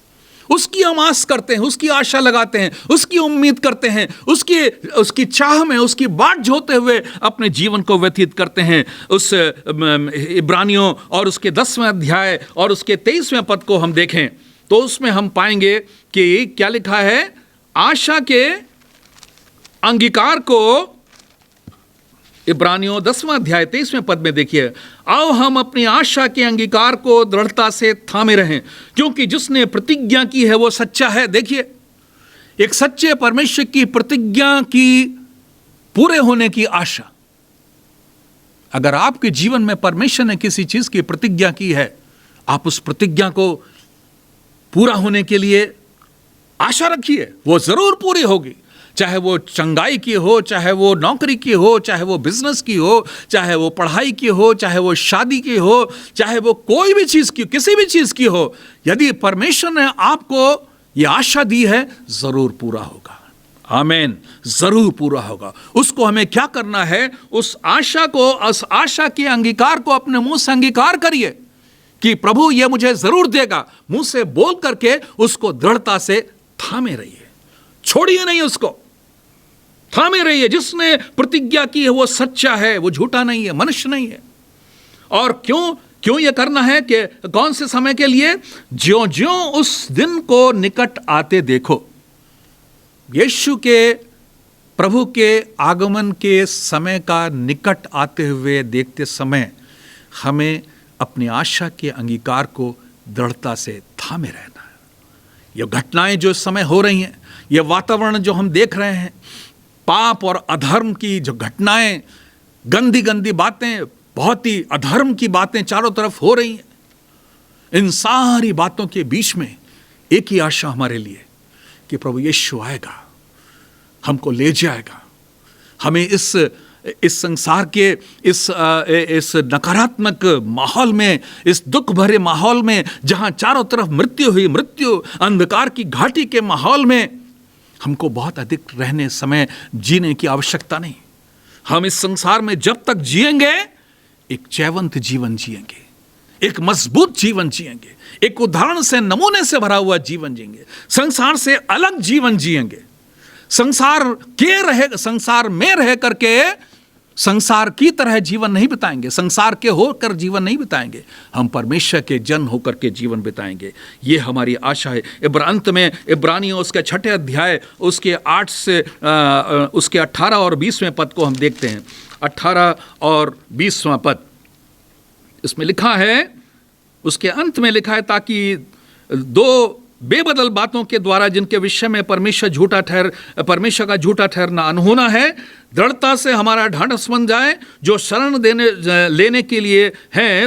उसकी हम आस करते हैं, उसकी आशा लगाते हैं, उसकी उम्मीद करते हैं, उसकी चाह में, उसकी बाट जोते हुए अपने जीवन को व्यतीत करते हैं। उस इब्रानियों और उसके 10वें अध्याय और उसके 23वें पद को हम देखें तो उसमें हम पाएंगे कि क्या लिखा है। आशा के अंगीकार को, इब्रानियों 10वां अध्याय 23वें पद में देखिए, आओ हम अपनी आशा के अंगीकार को दृढ़ता से थामे रहें, क्योंकि जिसने प्रतिज्ञा की है वो सच्चा है। देखिए, एक सच्चे परमेश्वर की प्रतिज्ञा की पूरे होने की आशा। अगर आपके जीवन में परमेश्वर ने किसी चीज की प्रतिज्ञा की है, आप उस प्रतिज्ञा को पूरा होने के लिए आशा रखिए, वो जरूर पूरी होगी। चाहे वो चंगाई की हो, चाहे वो नौकरी की हो, चाहे वो बिजनेस की हो, चाहे वो पढ़ाई की हो, चाहे वो शादी की हो, चाहे वो कोई भी चीज की, किसी भी चीज की हो, यदि परमेश्वर ने आपको ये आशा दी है, जरूर पूरा होगा। आमीन, जरूर पूरा होगा। उसको हमें क्या करना है? उस आशा को, उस आशा के अंगीकार को अपने मुंह से अंगीकार करिए कि प्रभु ये मुझे जरूर देगा। मुंह से बोल करके उसको दृढ़ता से थामे रहिए, छोड़िए नहीं उसको, थामे रहिए। जिसने प्रतिज्ञा की है वो सच्चा है, वो झूठा नहीं है, मनुष्य नहीं है। और क्यों ये करना है कि कौन से समय के लिए? ज्यों ज्यों उस दिन को निकट आते देखो। यीशु के, प्रभु के आगमन के समय का निकट आते हुए देखते समय हमें अपनी आशा के अंगीकार को दृढ़ता से थामे रहना है। ये घटनाएं जो इस समय हो रही हैं, ये वातावरण जो हम देख रहे हैं, पाप और अधर्म की जो घटनाएं, गंदी गंदी बातें, बहुत ही अधर्म की बातें चारों तरफ हो रही हैं, इन सारी बातों के बीच में एक ही आशा हमारे लिए कि प्रभु यीशु आएगा, हमको ले जाएगा, हमें इस संसार के इस नकारात्मक माहौल में, इस दुख भरे माहौल में, जहां चारों तरफ मृत्यु अंधकार की घाटी के माहौल में हमको बहुत अधिक रहने समय जीने की आवश्यकता नहीं। हम इस संसार में जब तक जिएंगे, एक जयवंत जीवन जिएंगे, एक मजबूत जीवन जिएंगे, एक उदाहरण से, नमूने से भरा हुआ जीवन जिएंगे, संसार से अलग जीवन जिएंगे। संसार में रह करके संसार की तरह जीवन नहीं बिताएंगे, संसार के होकर जीवन नहीं बिताएंगे, हम परमेश्वर के जन होकर के जीवन बिताएंगे। ये हमारी आशा है। अंत में इब्रानियों उसके 6 अध्याय उसके 8 से उसके 18 और 20वें पद को हम देखते हैं। 18 और 20वां पद इसमें लिखा है, उसके अंत में लिखा है, ताकि बेबदल बातों के द्वारा जिनके विषय में परमेश्वर का झूठा ठहरना अनहोना है, दृढ़ता से हमारा ढांढस बन जाए। जो शरण लेने के लिए है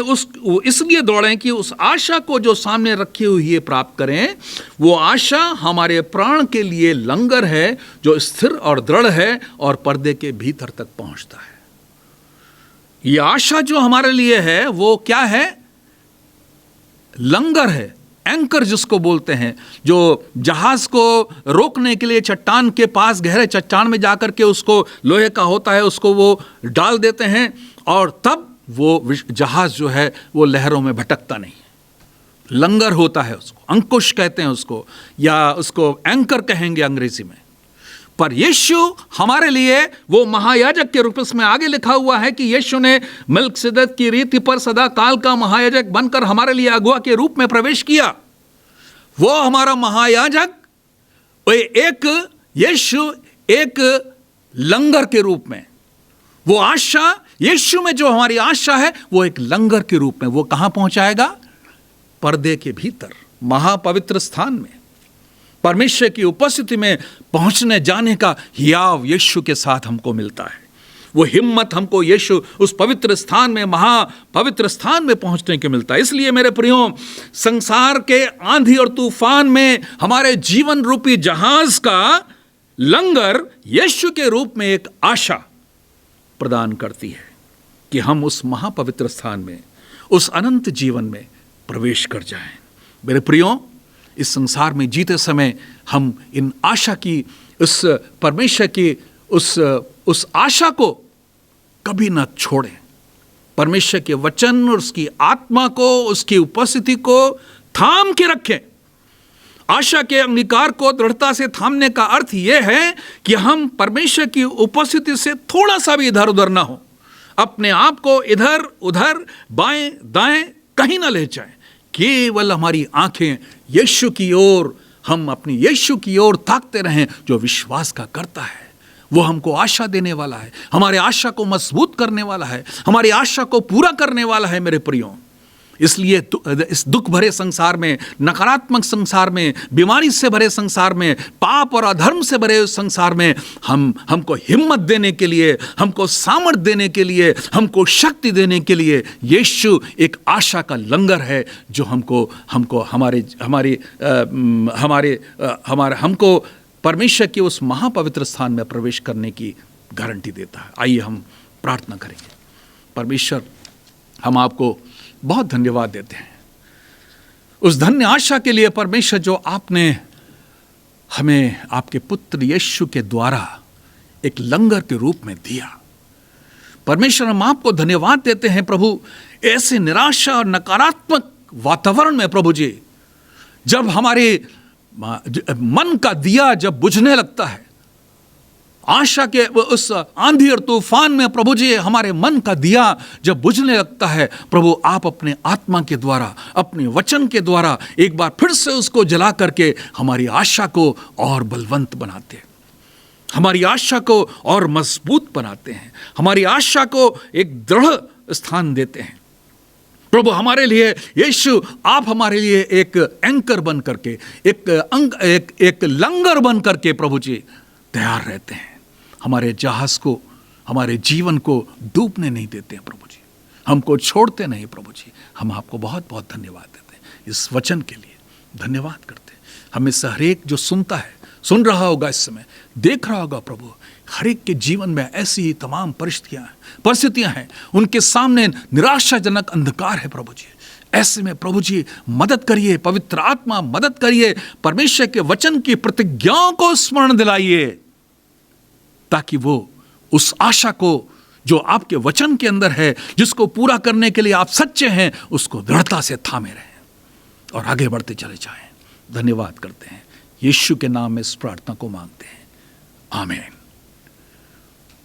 इसलिए दौड़ें कि उस आशा को जो सामने रखी हुई है प्राप्त करें। वो आशा हमारे प्राण के लिए लंगर है जो स्थिर और दृढ़ है और पर्दे के भीतर तक पहुंचता है। ये आशा जो हमारे लिए है वो क्या है? लंगर है, एंकर जिसको बोलते हैं, जो जहाज को रोकने के लिए चट्टान के पास, गहरे चट्टान में जाकर के उसको लोहे का होता है, उसको वो डाल देते हैं और तब वो जहाज जो है वो लहरों में भटकता नहीं। लंगर होता है, उसको अंकुश कहते हैं उसको, या उसको एंकर कहेंगे अंग्रेजी में। पर यीशु हमारे लिए वो महायाजक के रूप में आगे लिखा हुआ है कि यीशु ने मल्कीसेदेक की रीति पर सदा काल का महायाजक बनकर हमारे लिए अगुआ के रूप में प्रवेश किया। वो हमारा महायाजक यीशु एक लंगर के रूप में, वो आशा यीशु में जो हमारी आशा है वो एक लंगर के रूप में वो कहां पहुंचाएगा? पर्दे के भीतर, महापवित्र स्थान में, परमेश्वर की उपस्थिति में पहुंचने जाने का हियाव यीशु के साथ हमको मिलता है। वो हिम्मत हमको यीशु उस पवित्र स्थान में, महापवित्र स्थान में पहुंचने के मिलता है। इसलिए मेरे प्रियो, संसार के आंधी और तूफान में हमारे जीवन रूपी जहाज का लंगर यीशु के रूप में एक आशा प्रदान करती है कि हम उस महापवित्र स्थान में, उस अनंत जीवन में प्रवेश कर जाएं। मेरे प्रियो, इस संसार में जीते समय हम इन आशा की, उस परमेश्वर की उस आशा को कभी न छोड़ें। परमेश्वर के वचन और उसकी आत्मा को, उसकी उपस्थिति को थाम के रखें। आशा के अंगीकार को दृढ़ता से थामने का अर्थ यह है कि हम परमेश्वर की उपस्थिति से थोड़ा सा भी इधर उधर ना हो, अपने आप को इधर उधर बाएं दाएं कहीं ना ले जाएं। केवल हमारी आंखें यीशु की ओर, हम अपनी यीशु की ओर ताकते रहें जो विश्वास का करता है। वो हमको आशा देने वाला है, हमारे आशा को मजबूत करने वाला है, हमारी आशा को पूरा करने वाला है। मेरे प्रियो, इसलिए इस दुख भरे संसार में, नकारात्मक संसार में, बीमारी से भरे संसार में, पाप और अधर्म से भरे संसार में हमको हिम्मत देने के लिए, हमको सामर्थ देने के लिए, हमको शक्ति देने के लिए यीशु एक आशा का लंगर है जो हमको परमेश्वर के उस महापवित्र स्थान में प्रवेश करने की गारंटी देता है। आइए हम प्रार्थना करेंगे। परमेश्वर, हम आपको बहुत धन्यवाद देते हैं उस धन्य आशा के लिए परमेश्वर, जो आपने हमें आपके पुत्र यीशु के द्वारा एक लंगर के रूप में दिया। परमेश्वर, हम आपको धन्यवाद देते हैं प्रभु, ऐसे निराशा और नकारात्मक वातावरण में प्रभु जी, जब हमारे मन का दिया जब बुझने लगता है, आशा के उस आंधी और तूफान में प्रभु जी हमारे मन का दिया जब बुझने लगता है, प्रभु आप अपने आत्मा के द्वारा, अपने वचन के द्वारा एक बार फिर से उसको जला करके हमारी आशा को और बलवंत बनाते हैं, हमारी आशा को और मजबूत बनाते हैं, हमारी आशा को एक दृढ़ स्थान देते हैं। प्रभु, हमारे लिए यीशु, आप हमारे लिए एक एंकर बन करके, एक लंगर बन करके प्रभु जी तैयार रहते हैं। हमारे जहाज को, हमारे जीवन को डूबने नहीं देते हैं प्रभु जी, हमको छोड़ते नहीं प्रभु जी। हम आपको बहुत बहुत धन्यवाद देते हैं इस वचन के लिए, धन्यवाद करते हैं। हमें से हर एक जो सुनता है, सुन रहा होगा, इस समय देख रहा होगा प्रभु, हर एक के जीवन में ऐसी ही तमाम परिस्थितियां हैं, उनके सामने निराशाजनक अंधकार है प्रभु जी। ऐसे में प्रभु जी मदद करिए, पवित्र आत्मा मदद करिए, परमेश्वर के वचन की प्रतिज्ञाओं को स्मरण दिलाइए, ताकि वो उस आशा को जो आपके वचन के अंदर है, जिसको पूरा करने के लिए आप सच्चे हैं, उसको दृढ़ता से थामे रहें और आगे बढ़ते चले जाएं। धन्यवाद करते हैं, यीशु के नाम में इस प्रार्थना को मांगते हैं, आमीन।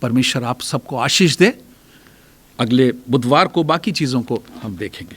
परमेश्वर आप सबको आशीष दे। अगले बुधवार को बाकी चीज़ों को हम देखेंगे।